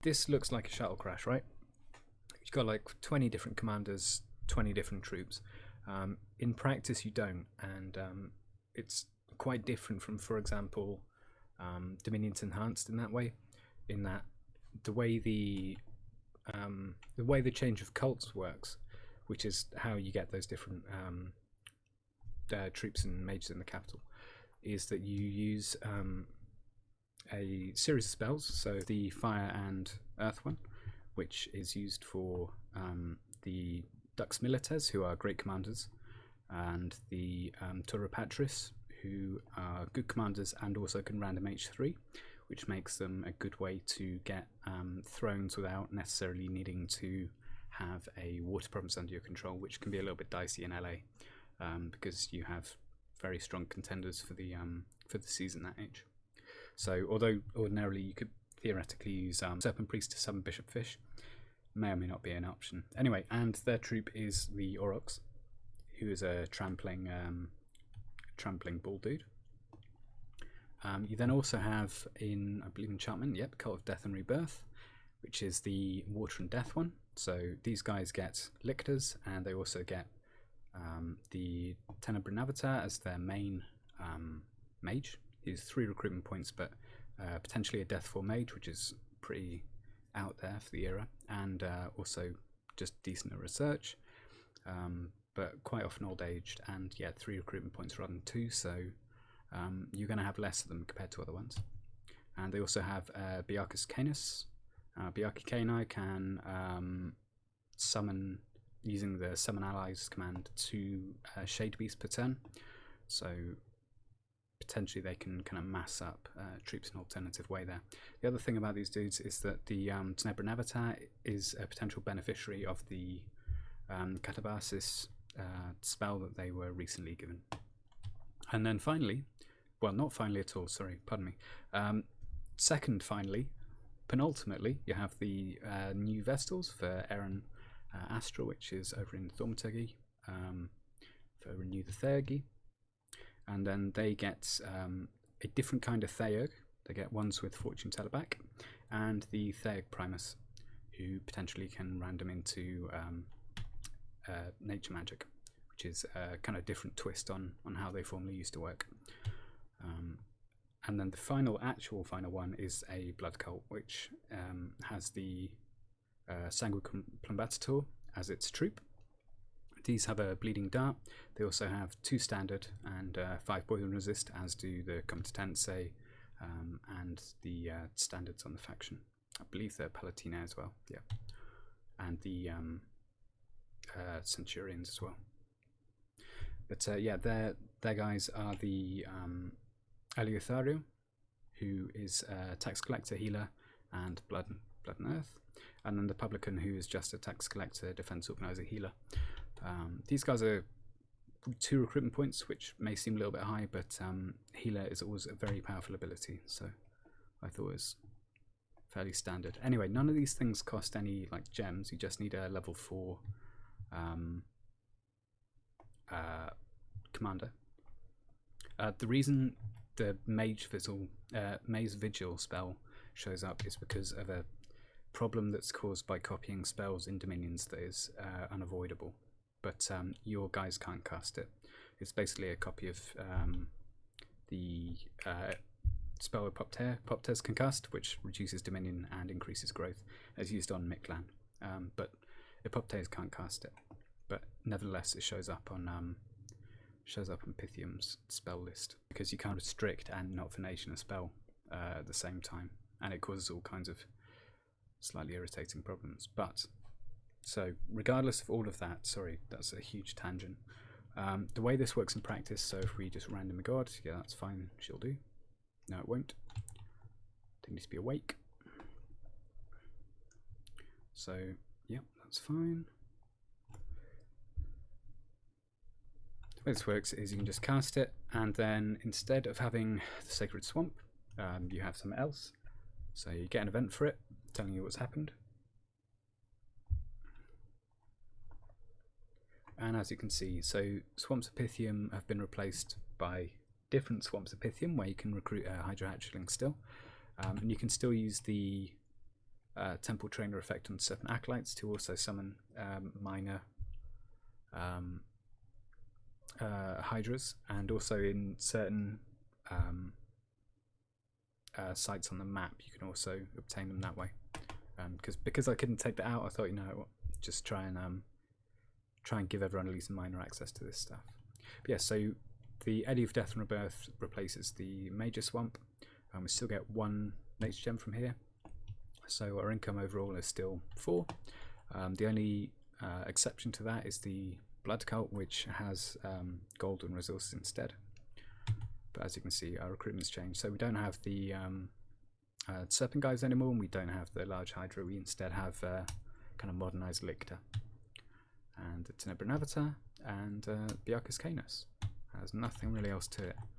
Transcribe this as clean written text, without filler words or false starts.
this looks like a shuttle crash, right? You've got like 20 different commanders, 20 different troops. In practice, you don't, and it's quite different from, for example, Dominion's Enhanced in that way, in that the way the change of cults works, which is how you get those different troops and mages in the capital, is that you use a series of spells. So the Fire and Earth one, which is used for the Dux Milites, who are great commanders, and the Tura Patris, who are good commanders and also can random H3, which makes them a good way to get thrones without necessarily needing to have a water province under your control, which can be a little bit dicey in LA because you have very strong contenders for the season that age. So although ordinarily you could theoretically use Serpent Priest to summon Bishop Fish, may or may not be an option. Anyway, and their troop is the Aurochs, who is a trampling bull dude. You then also have in, I believe, enchantment, yep, Cult of Death and Rebirth, which is the Water and Death one. So these guys get Lictors, and they also get the Tenebrin Avatar as their main mage. He's 3 recruitment points, but potentially a Death 4 mage, which is pretty out there for the era, and also just decent at research, but quite often old aged, and yeah, 3 recruitment points rather than 2, so you're going to have less of them compared to other ones. And they also have Biarchus Canis. Biarchi Cani can summon, using the Summon Allies command, 2 Shade Beasts per turn, so potentially they can kind of mass up troops in an alternative way there. The other thing about these dudes is that the Tenebrin Avatar is a potential beneficiary of the Catabasis spell that they were recently given. And then finally, well, not finally at all, sorry, pardon me. Second, finally, penultimately, you have the new Vestals for Eren Astra, which is over in Thaumaturgy, for Renew the Theurgy. And then they get a different kind of Theurg. They get ones with Fortune Teller back, and the Theurg Primus, who potentially can random into Nature Magic, which is a kind of different twist on how they formerly used to work. And then the actual final one is a Blood Cult, which has the Sanguine Plumbatator as its troop. These have a Bleeding Dart. They also have 2 standard and 5 poison resist, as do the Competense and the standards on the faction. I believe they're Palatina as well, yeah. And the Centurions as well. But yeah, their guys are the Eleuthario, who is a tax collector, healer, and blood and earth, and then the Publican, who is just a tax collector, defense organizer, healer. These guys are 2 recruitment points, which may seem a little bit high, but healer is always a very powerful ability, so I thought it was fairly standard. Anyway, none of these things cost any like gems. You just need a level 4 commander. The reason the Maize Vigil spell shows up is because of a problem that's caused by copying spells in Dominions that is unavoidable, but your guys can't cast it. It's basically a copy of the spell of Poptez can cast, which reduces Dominion and increases growth, as used on Mictlan. But Epoptez can't cast it, but nevertheless it shows up on Pythium's spell list, because you can't restrict and not Nation a spell at the same time, and it causes all kinds of slightly irritating problems. But so regardless of all of that, sorry, that's a huge tangent. The way this works in practice, so if we just random a god, yeah, that's fine, she'll do. No, it won't. It needs to be awake. So yeah, that's fine. The way this works is you can just cast it, and then instead of having the Sacred Swamp, you have something else. So you get an event for it, telling you what's happened. And as you can see, so Swamps of Pythium have been replaced by different Swamps of Pythium, where you can recruit a Hydra Hatchling still. And you can still use the temple trainer effect on certain acolytes to also summon minor hydras, and also in certain sites on the map you can also obtain them that way. Because I couldn't take that out, I thought, you know, just try and give everyone at least minor access to this stuff. But yeah, so the Eddy of Death and Rebirth replaces the Major Swamp. We still get 1 nature gem from here, so our income overall is still 4. The only exception to that is the Blood Cult, which has golden resources instead. But as you can see, our recruitment's changed, so we don't have the Serpent Guys anymore, and we don't have the large Hydra. We instead have kind of modernized Lictor and Tenebra Navita and Biarcus Canis. There's nothing really else to it.